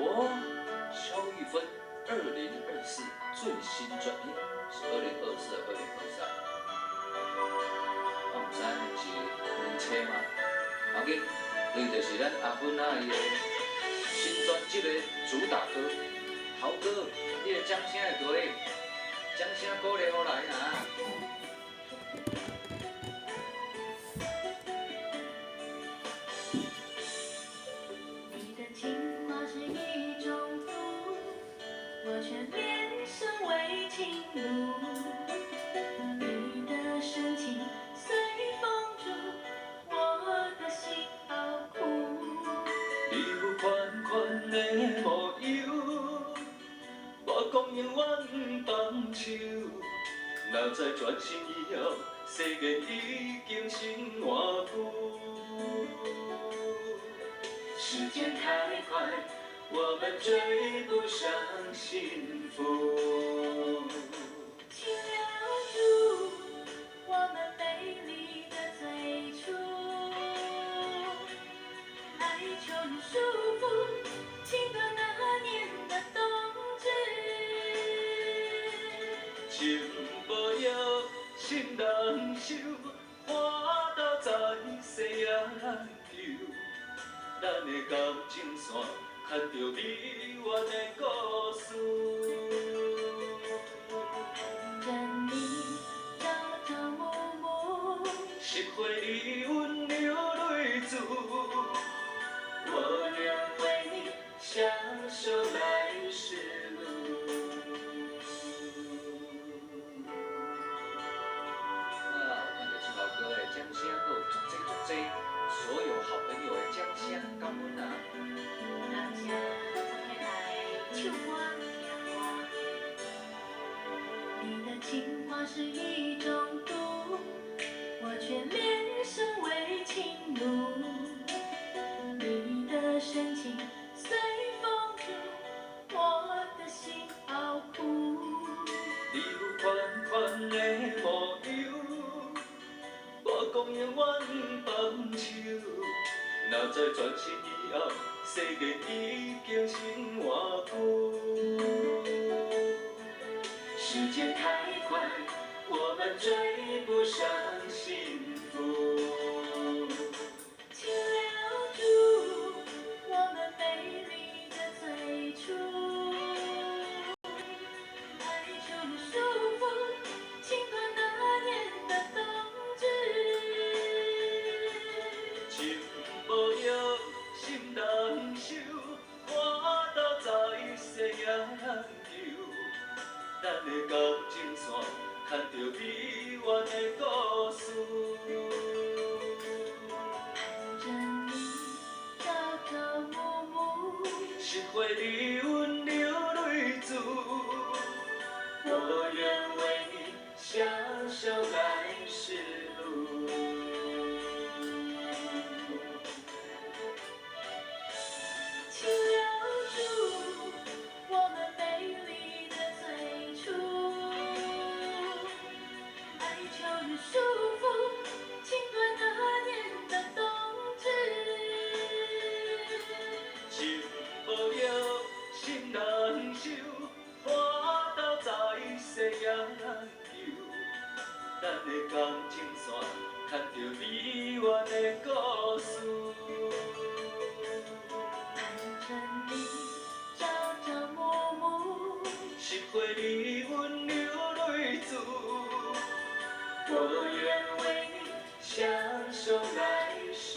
我肖玉芬2024最新转变是2024还是2023？我唔知是年车嘛。后日，伊就是咱阿芬啊伊个新专辑的主打歌，豪哥，你的掌声会多嘞，掌声鼓励我来啊！你的情话是一种毒，我却变身为情奴。你的深情随风逐，我的心好苦。你有款款的模样，我讲永远放手。若知转身以后，世界已经成换久。时间太快，我们追不上幸福。请留住我们美丽的最初，爱求你束缚，情断那年的冬至。情无药，心难收，花豆在西洋球。咱的感情线牵着美远的故事。任你朝朝暮暮，拾回你温柔泪珠，我愿为你相守来时路。我看到这首歌的掌声，还有足所有好朋友的掌声，感恩啊！感谢昨天来唱歌听歌。你的情话是一种毒，我却变身为情奴。你的深情随风逐，我的心好苦。你有款款的模样，我讲永远放手。若知转身以后，世界已经成换久。时间太快，我们追不上幸福。请留住我们美丽的最初，爱求你束缚，情断那年的冬至。情无药，心难收，花豆在西洋球。咱的感情线牵着美远的故事。任你朝朝暮暮，拾回你温柔泪珠，我愿为你相守来时路。请留住我们美丽的最初，爱求你束缚，情断那年的冬至。情无药，心难收，花豆在西洋球。咱的感情线牵着美远的故事。任你朝朝暮暮，拾回你温柔泪珠，我愿为你相守来时